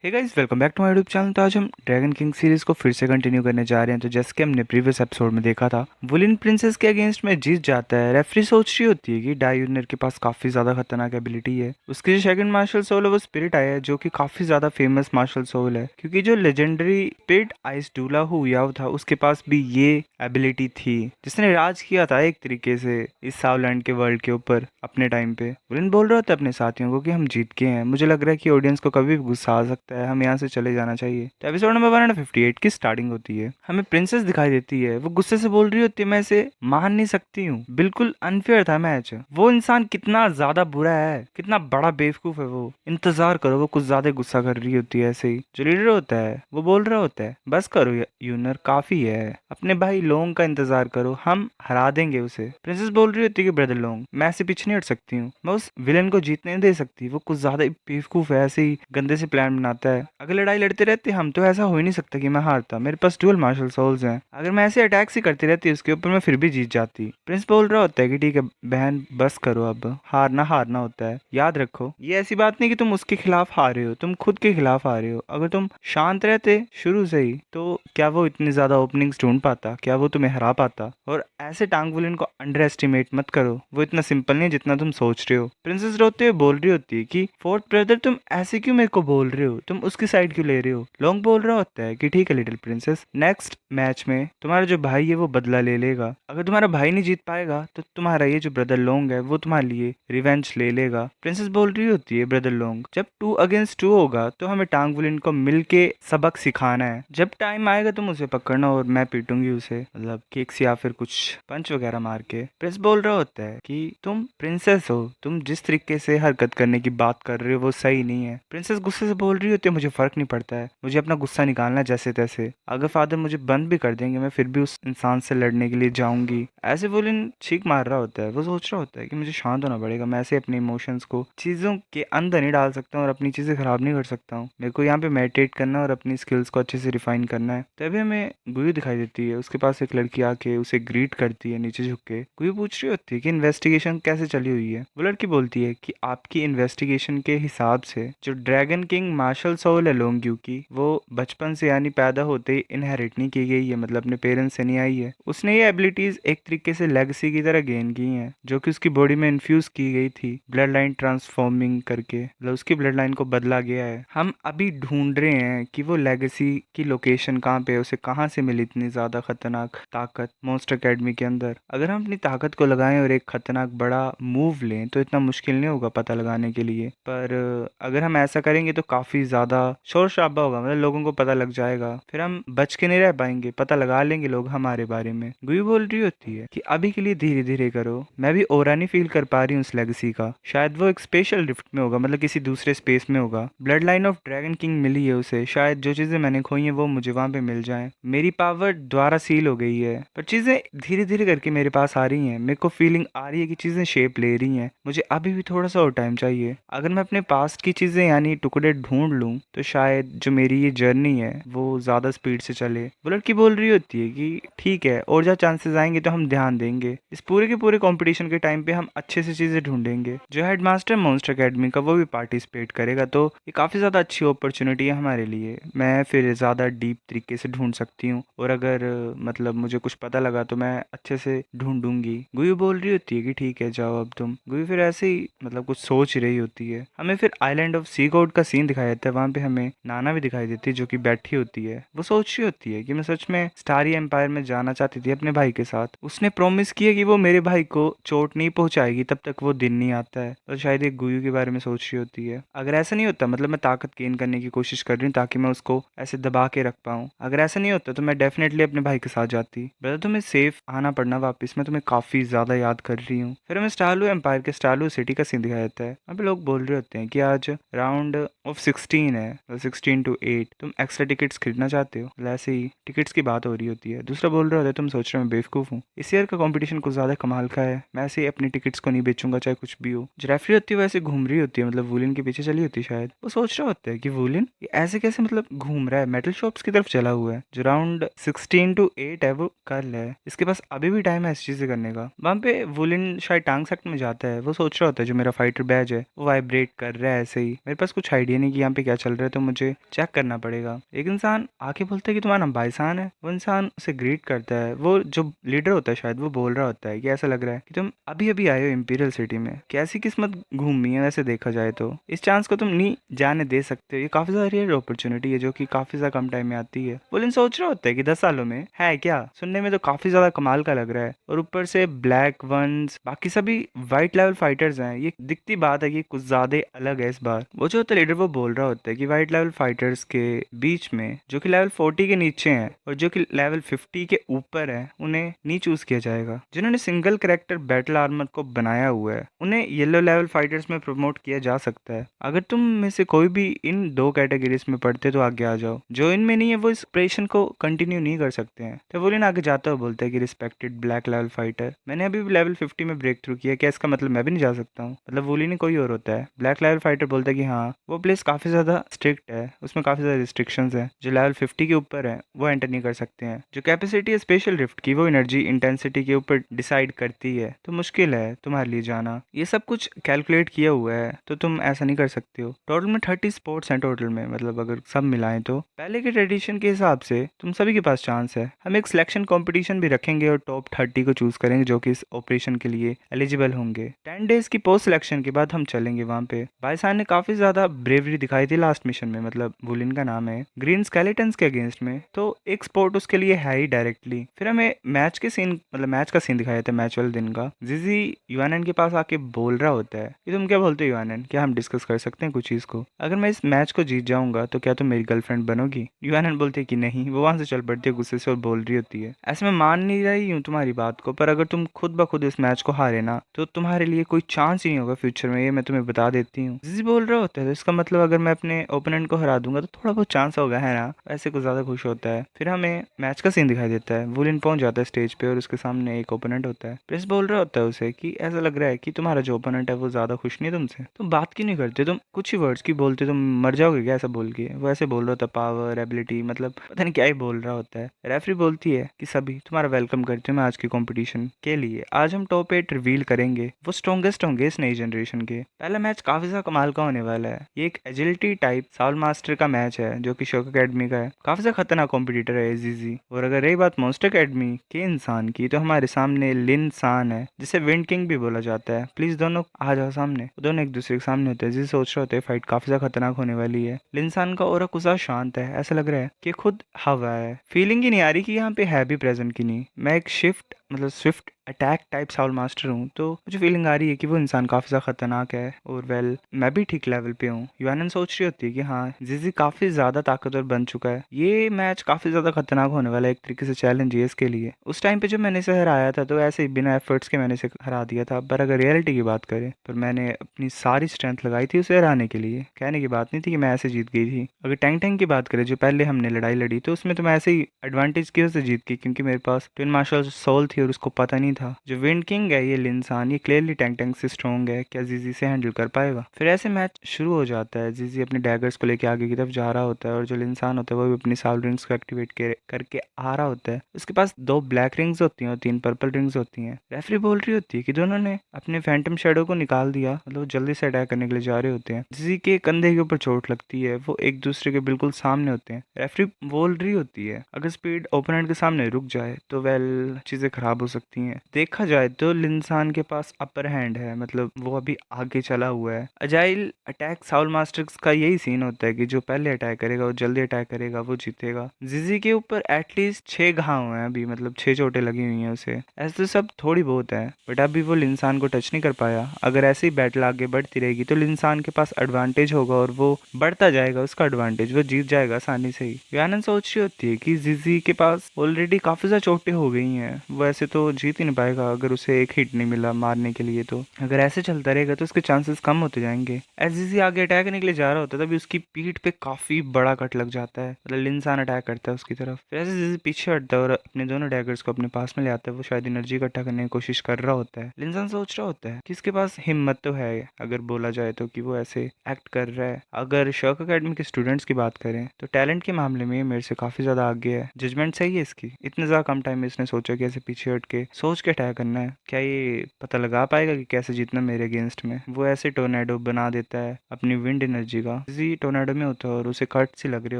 Hey guys, welcome back to my YouTube channel. तो आज हम ड्रैगन किंग सीरीज को फिर से कंटिन्यू करने जा रहे हैं। तो जैसे कि हमने प्रीवियस एपिसोड में देखा था, वुलिन प्रिंसेस के अगेंस्ट में जीत जाता है। रेफरी सोच रही होती है कि डायूनर के पास काफी ज्यादा खतरनाक एबिलिटी है। उसकी जो सेकंड मार्शल सोल है वो स्पिरिट आया है, जो कि काफी ज्यादा फेमस मार्शल सोल है, क्योंकि जो लेजेंडरी स्पिरिट आइस डूला हुआ था उसके पास भी ये एबिलिटी थी, जिसने राज किया था एक तरीके से इस सावलैंड के वर्ल्ड के ऊपर अपने टाइम पे। वुलिन बोल रहा होता है अपने साथियों को कि हम जीत गए हैं। मुझे लग रहा है कि ऑडियंस को कभी भी गुस्सा आ सकता है, हम यहाँ से चले जाना चाहिए। तो एपिसोड नंबर 158 की स्टार्टिंग होती है। हमें प्रिंसेस दिखाई देती है, वो गुस्से से बोल रही होती है, मैं इसे मान नहीं सकती हूँ, बिल्कुल अनफेयर था मैच। वो इंसान कितना ज्यादा बुरा है, कितना बड़ा बेवकूफ है वो। इंतजार करो। वो कुछ ज्यादा गुस्सा कर रही होती है। ऐसे ही जो लीडर होता है वो बोल रहा होता है, बस करो यूनर, काफी है। अपने भाई लोंग का इंतजार करो, हम हरा देंगे उसे। प्रिंसेस बोल रही होती है कि ब्रदर लोंग, मैं ऐसे पीछे नहीं हट सकती हूँ, मैं उस विलेन को जीतने नहीं दे सकती। वो कुछ ज्यादा बेवकूफ है, ऐसे ही गंदे से प्लान बनाता है। अगर लड़ाई लड़ते रहते हम तो ऐसा हो ही नहीं सकता कि मैं हारता। मेरे पास डुअल मार्शल सोल्स हैं, अगर मैं ऐसे अटैक्स ही करती रहती उसके ऊपर मैं फिर भी जीत जाती। प्रिंस बोल रहा होता है कि ठीक है बहन, बस करो, अब हारना हारना होता है। याद रखो, ये ऐसी बात नहीं कि तुम उसके खिलाफ हारे हो, तुम खुद के खिलाफ हारे हो। अगर तुम शांत रहते शुरू से ही तो क्या वो इतनी ज्यादा ओपनिंग्स ढूंढ पाता, क्या वो तुम्हें हरा पाता। और ऐसे टांग वुलिन को अंडर एस्टिमेट मत करो, वो इतना सिंपल नहीं है जितना तुम सोच रहे हो। प्रिंसेस रोते हुए बोल रही होती है कि फोर्थ ब्रदर, तुम ऐसे क्यों मेरे को बोल रहे हो, तुम उसकी साइड क्यों ले रहे हो। लॉन्ग बोल रहा होता है कि ठीक है लिटिल प्रिंसेस, नेक्स्ट मैच में तुम्हारा जो भाई है वो बदला ले लेगा। अगर तुम्हारा भाई नहीं जीत पाएगा तो तुम्हारा ये जो ब्रदर लॉन्ग है वो तुम्हारे लिए रिवेंज ले लेगा। प्रिंसेस बोल रही होती है, ब्रदर लॉन्ग, जब 2 अगेंस्ट 2 होगा तो हमें टांग वुलिन को मिलके सबक सिखाना है। जब टाइम आएगा तुम उसे पकड़ना और मैं पीटूंगी उसे, मतलब किक्स या फिर कुछ पंच वगैरह मार के। प्रिंस बोल रहा होता है कि तुम प्रिंसेस हो, तुम जिस तरीके से हरकत करने की बात कर रहे हो वो सही नहीं है। प्रिंसेस गुस्से से बोल रही होती है, मुझे फर्क नहीं पड़ता है, मुझे अपना गुस्सा निकालना है जैसे तैसे। अगर फादर मुझे बंद भी कर देंगे मैं फिर भी उस इंसान से लड़ने के लिए जाऊंगी। ऐसे वुलिन चीख मार रहा होता है। वो सोच रहा होता है कि मुझे शांत होना पड़ेगा, मैं ऐसे अपने इमोशंस को चीजों के अंदर नहीं डाल सकता हूँ और अपनी चीजें खराब नहीं कर सकता हूँ। मेरे को यहाँ पे मेडिटेट करना और अपनी स्किल्स को अच्छे से रिफाइन करना है। तभी हमें गुयू दिखाई देती है, उसके पास एक लड़की आके उसे ग्रीट करती है नीचे झुक के। गुयू पूछ रही होती है कि इन्वेस्टिगेशन कैसे चली हुई है। वो लड़की बोलती है कि आपकी इन्वेस्टिगेशन के हिसाब से जो ड्रैगन किंग मार्शल सोल है लोंग्यू की, वो बचपन से यानी पैदा होते ही इनहेरिट नहीं की गई है, मतलब अपने पेरेंट्स से नहीं आई है। उसने ये एबिलिटीज एक तरीके से लेगेसी की तरह गेन की हैं, जो कि उसकी बॉडी में इन्फ्यूज की गई थी ब्लड लाइन ट्रांसफॉर्मिंग करके, मतलब उसकी ब्लड लाइन को बदला गया है। हम अभी ढूंढ रहे हैं कि वो लेगेसी की लोकेशन कहाँ पे है, उसे कहाँ से मिली इतनी ज्यादा खतरनाक ताकत मॉन्स्टर एकेडमी के अंदर। अगर हम अपनी ताकत को लगाएं और एक खतरनाक बड़ा मूव लें तो इतना मुश्किल नहीं होगा पता लगाने के लिए। पर अगर हम ऐसा करेंगे तो काफी ज्यादा शोर शराबा होगा, मतलब लोगों को पता लग जाएगा, फिर हम बच के नहीं रह पाएंगे, पता लगा लेंगे लोग हमारे बारे में। गुयू बोल रही होती है कि अभी के लिए धीरे धीरे करो, मैं भी ओरा नहीं फील कर पा रही हूँ उस लेगेसी का। शायद वो एक स्पेशल रिफ्ट में होगा, मतलब किसी दूसरे स्पेस में होगा। Bloodline of dragon king मिली है उसे, शायद जो चीजें मैंने खोई हैं वो मुझे वहां पे मिल जाएं। मेरी पावर द्वारा सील हो गई है, पर चीजें धीरे धीरे करके मेरे पास आ रही हैं। मेरे को फीलिंग आ रही है कि चीजें शेप ले रही हैं। मुझे अभी भी थोड़ा सा और टाइम चाहिए। अगर मैं अपने पास्ट की चीजें यानी टुकड़े ढूंढ लूं तो शायद जो मेरी ये जर्नी है वो ज्यादा स्पीड से चले। वो लड़की बोल रही होती है कि ठीक है, और जहाँ चांसेस आएंगे तो हम ध्यान देंगे। इस पूरे के पूरे कंपटीशन के टाइम पे हम अच्छे से चीजें ढूंढेंगे। जो हेडमास्टर मॉन्स्टर एकेडमी का वो भी पार्टिसिपेट करेगा, तो ये काफी ज्यादा अच्छी अपॉर्चुनिटी है हमारे लिए। मैं फिर ज्यादा डीप तरीके से ढूंढ सकती हूँ, और अगर मतलब मुझे कुछ पता लगा तो मैं अच्छे से ढूंढूंगी। गुयू बोल रही होती है कि ठीक है जाओ अब तुम। गुयू फिर ऐसे ही मतलब कुछ सोच रही होती है। हमें फिर आइलैंड ऑफ सी गॉड का सीन दिखाया जाता है। वहां पे हमें नाना भी दिखाई देती है जो कि बैठी होती है। वो सोच रही होती है कि मैं सच में स्टारी एम्पायर में जाना चाहती थी अपने भाई के साथ। उसने प्रॉमिस किया कि वो मेरे भाई को चोट नहीं पहुंचाएगी तब तक वो दिन नहीं आता है। तो शायद एक गुयू के बारे में सोच रही होती है। अगर ऐसा नहीं होता, मतलब मैं ताकत गेन करने की कोशिश कर रही हूँ ताकि मैं उसको ऐसे दबा के रख पाऊँ, अगर ऐसा नहीं होता तो मैं डेफिनेटली अपने भाई के साथ जाती। ब्रदर तुम्हें सेफ आना पड़ना वापस, मैं तुम्हें काफी ज्यादा याद कर रही हूँ। फिर हमें स्टारलू एम्पायर के स्टारलू सिटी का सीन दिखाया जाता है। वहाँ पे लोग बोल रहे होते हैं कि आज राउंड ऑफ 16 है, 16-8, तुम एक्स्ट्रा टिकट्स खरीदना चाहते हो। मतलब ऐसे ही टिकट्स की बात हो रही होती है। दूसरा बोल रहा होता है तुम सोच रहे हो मैं बेवकूफ हूँ, इस ईयर का कंपटीशन कुछ ज्यादा कमाल का है, मैं ऐसे ही अपनी टिकट्स को नहीं बेचूंगा चाहे कुछ भी हो। जो रेफरी होती है वो ऐसे घूम रही होती है, मतलब वुलिन के पीछे चली होती है। शायद वो सोच रहा होता है कि वुलिन ये ऐसे कैसे मतलब घूम रहा है, मेटल शॉप्स की तरफ चला हुआ है। जो राउंड 16-8 है वो कल है, इसके पास अभी भी टाइम है इस चीजें करने का। वहां पे वुलिन शायद टांग सेक्ट में जाता है। वो सोच रहा होता है जो मेरा फाइटर बैज है वो वाइब्रेट कर रहा है ऐसे ही, मेरे पास कुछ आइडिया नहीं कि यहाँ पे क्या चल रहा है तो मुझे चेक करना पड़ेगा। एक इंसान आके बोलता है कि तुम्हारा नाम बाइसान है। वो इंसान उसे ग्रीट करता है। वो जो लीडर होता है शायद वो बोल रहा होता है कि ऐसा लग रहा है कि तुम अभी अभी आए हो इंपीरियल सिटी में, कैसी किस्मत घूमी है वैसे देखा जाए तो, इस चांस को तुम नहीं जाने दे सकते हो। ये काफी ज्यादा रेयर अपॉर्चुनिटी है जो कि काफी ज्यादा कम टाइम में आती है। वो सोच रहा होता है कि 10 सालों में है क्या, सुनने में तो काफी ज्यादा कमाल का लग रहा है। और ऊपर से ब्लैक वंस बाकी सभी वाइट लेवल फाइटर्स हैं। ये दिखती बात है कि कुछ ज्यादा अलग है इस बार। वो जो होता है लीडर वो बोल रहा होता है कि वाइट लेवल फाइटर्स के बीच में जो कि लेवल 40 के नीचे हैं और जो कि लेवल 50 के ऊपर है उन्हें नहीं चूज किया जाएगा। जिन्होंने सिंगल कैरेक्टर बैटल आर्मर को बनाया हुआ है उन्हें येलो लेवल फाइटर्स में प्रमोट किया जा सकता है। अगर तुम में से कोई भी इन दो कैटेगरीज में पढ़ते तो आगे आ जाओ, जो इनमें नहीं है वो इस ऑपरेशन को कंटिन्यू नहीं कर सकते हैं। तो वोलिन आगे जाता हुआ बोलता है कि रिस्पेक्टेड ब्लैक लेवल फाइटर, मैंने अभी भी लेवल 50 में ब्रेक थ्रू किया, क्या इसका मतलब मैं भी नहीं जा सकता हूँ? मतलब वोलिन ही कोई और होता है। ब्लैक लेवल फाइटर बोलता है कि हाँ वो प्लेस काफी ज्यादा स्ट्रिक्ट है, उसमें काफी ज्यादा रिस्ट्रिक्शंस हैं, जो लेवल 50 के ऊपर है वो एंटर नहीं कर सकते हैं। जो कैपेसिटी है स्पेशल रिफ्ट की वो एनर्जी इंटेंसिटी के ऊपर डिसाइड करती है, तो मुश्किल है तुम्हारे लिए जाना। ये सब कुछ कैलकुलेट किया हुआ है तो तुम ऐसा नहीं कर सकते हो। टोटल में 30 स्पोर्ट्स हैं टोटल में, मतलब अगर सब मिलाएं तो पहले के ट्रेडिशन के हिसाब से तुम सभी के पास चांस है। हम एक सिलेक्शन कंपटीशन भी रखेंगे और टॉप 30 को चूज करेंगे जो कि इस ऑपरेशन के लिए एलिजिबल होंगे। 10 डेज की पोस्ट सिलेक्शन के बाद हम चलेंगे वहां पे। बाइसान ने काफी ज्यादा ब्रेवरी दिखाई थी लास्ट मिशन में, मतलब वुलिन का नाम है, ग्रीन स्केलेटन्स के अगेंस्ट में, तो एक स्पोर्ट उसके लिए है ही डायरेक्टली। फिर हमें मैच के सीन, मतलब मैच का सीन दिखाया था मैच वाले दिन का। जिजी यूएनएन के पास आके बोल रहा होता है कि तुम क्या बोलते हो यूएनएन, क्या हम डिस्कस कर सकते हैं कुछ चीज को? अगर मैं इस मैच को जीत जाऊंगा तो क्या तुम मेरी गर्लफ्रेंड बनोगी? यूएनएन बोलते है कि नहीं। वो वहां से चल पड़ती है गुस्से से और बोल रही होती है ऐसे मैं मान नहीं रही हूँ तुम्हारी बात को, पर अगर तुम खुद ब खुद इस मैच को हारे ना तो तुम्हारे लिए कोई चांस ही नहीं होगा फ्यूचर में, ये मैं तुम्हें बता देती हूँ। जिजी बोल रहा होता है तो इसका मतलब अगर मैं अपने ओपोनेंट को हरा दूंगा तो थोड़ा बहुत चांस होगा, है ना? ऐसे कुछ ज्यादा खुश होता है। फिर हमें मैच का सीन दिखाई देता है। वुलिन पहुंच जाता है स्टेज पे और उसके सामने एक ओपोनेंट होता है। प्रेस बोल रहा होता है उसे कि ऐसा लग रहा है कि तुम्हारा जो ओपोनेंट है वो ज्यादा खुश नहीं तुमसे, तुम बात क्यों नहीं करते, तुम कुछ ही वर्ड्स की बोलते, तुम मर जाओगे क्या? ऐसा बोल के वो ऐसे बोल रहा होता है, पावर एबिलिटी, मतलब पता नहीं क्या ही बोल रहा होता है। रेफरी बोलती है कि सभी तुम्हारा वेलकम करते हैं मैं आज की कंपटीशन के लिए। आज हम टॉप 8 रिवील करेंगे, वो स्ट्रॉन्गेस्ट होंगे इस नई जनरेशन के। पहला मैच काफी ज्यादा कमाल का होने वाला है। ये एक एजिलिटी टाइप साउल मास्टर का मैच है जो कि शोक अकेडमी का है। काफी ज्यादा खतरनाक कॉम्पिटिटर है जीजी। और अगर रही बात मॉन्स्टर अकेडमी के इंसान की तो हमारे सामने लिन सान है जिसे विंड किंग भी बोला जाता है। प्लीज दोनों आ जाओ सामने। दोनों एक दूसरे के सामने होते हैं। जी सोच रहे होते हैं फाइट काफी ज्यादा खतरनाक होने वाली है। लिन सान का ऑरा कुछ शांत है, ऐसा लग रहा है कि खुद हवा है। फीलिंग ही नहीं आ रही कि यहाँ पे है भी प्रेजेंट की नहीं। मैं एक शिफ्ट मतलब Swift attack type Saul master हूँ तो मुझे फीलिंग आ रही है कि वो इंसान काफी ज्यादा खतरनाक है और वेल मैं भी ठीक लेवल पे हूँ। यूएनएन सोच रही होती है कि हाँ जिजी काफी ज्यादा ताकतवर बन चुका है, ये मैच काफी ज्यादा खतरनाक होने वाला है, एक तरीके से चैलेंज है इसके लिए। उस टाइम पे जब मैंने इसे हराया था तो ऐसे ही बिना एफर्ट्स के मैंने इसे हरा दिया था, पर अगर रियलिटी की बात करें पर मैंने अपनी सारी स्ट्रेंथ लगाई थी उसे हराने के लिए। कहने की बात नहीं थी कि मैं ऐसे जीत गई थी। अगर टैंक टैंक की बात करें जो पहले हमने लड़ाई लड़ी तो उसमें तो मैं ऐसे ही एडवांटेज की वजह से जीत गई क्योंकि मेरे पास ट्विन मार्शल सोल थी और उसको पता नहीं था। जो विंड किंग है ये लिंसान, ये क्लियरली टैंक टैंक से स्ट्रॉन्ग है, क्या जीजी से हैंडल कर पाएगा? फिर ऐसे मैच शुरू हो जाता है। जीजी अपने डैगर्स को लेके आगे की तरफ जा रहा होता है और जो लिंसान होता है वो भी अपनी साउल रिंग्स को एक्टिवेट करके आ रहा होता है। उसके पास 2 ब्लैक रिंग्स होती हैं और 3 पर्पल रिंग्स होती हैं। रेफरी बोल रही होती है कि दोनों ने अपने फैंटम शेडो को निकाल दिया, मतलब जल्दी से अटैक करने के लिए जा रहे होते हैं। जीजी के कंधे के ऊपर चोट लगती है, वो एक दूसरे के बिल्कुल सामने होते हैं। रेफरी बोल रही होती है अगर स्पीड ओपोनेंट के सामने रुक जाए तो वेल चीजें खराब हो सकती हैं। देखा जाए तो लिंसान के पास अपर हैंड है, मतलब वो अभी आगे चला हुआ है। अजाइल अटैक साउल मास्टर्स का यही सीन होता है कि जो पहले अटैक करेगा वो जल्दी अटैक करेगा वो जीतेगा। जीजी के ऊपर एटलीस्ट 6 घाव हैं अभी, मतलब 6 चोटें लगी हुई हैं उसे। ऐसे तो सब थोड़ी बहुत है बट अभी वो लिंसान को टच नहीं कर पाया। अगर ऐसे ही बैटल आगे बढ़ती रहेगी तो लिंसान के पास एडवांटेज होगा और वो बढ़ता जाएगा उसका एडवांटेज, वो जीत जाएगा आसानी से ही। यानन सोच रही होती है कि जीजी के पास ऑलरेडी काफी ज्यादा चोटें हो गई हैं, वो ऐसे तो जीत ही नहीं पाएगा अगर उसे एक हिट नहीं मिला मारने के लिए। तो अगर ऐसे चलता रहेगा तो उसके चांसेस कम होते जाएंगे। एस जीजी आगे अटैक करने के लिए जा रहा होता है तभी उसकी पीठ पे काफी बड़ा कट लग जाता है, मतलब लिंसान अटैक करता है उसकी तरफ। फिर ऐसे जीजी पीछे हटता है और अपने दोनों डैगर्स को अपने पास में ले आता है। वो शायद एनर्जी इकट्ठा करने की कोशिश कर रहा होता है। लिंसान सोच रहा होता है कि इसके पास हिम्मत तो है अगर बोला जाए तो कि वो ऐसे एक्ट कर रहा है। अगर शर्क अकेडमी के स्टूडेंट्स की बात करें तो टैलेंट के मामले में ये मेरे से काफी ज्यादा आगे है। जजमेंट सही है इसकी, इतने ज्यादा कम टाइम में इसने सोचा कि ऐसे पीछे हट के सोच के अटैक करना है। क्या ये पता लगा पाएगा कि कैसे जीतना मेरे अगेंस्ट में? वो ऐसे टोर्नेडो बना देता है अपनी विंड एनर्जी का। जिजी टोर्नेडो में होता है और उसे कट से लग रहे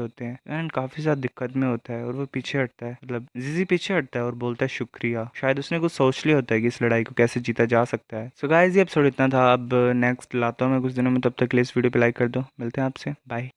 होते हैं एंड काफी ज्यादा दिक्कत में होता है और वो पीछे हटता है। मतलब जिजी पीछे हटता है और बोलता है शुक्रिया। शायद उसने कुछ सोच लिया होता है कि इस लड़ाई को कैसे जीता जा सकता है। सो गाइस, ये एपिसोड इतना था। अब नेक्स्ट लाता हूँ मैं कुछ दिनों में, तब तक के लिए इस वीडियो पे लाइक कर दो। मिलते हैं आपसे, बाय।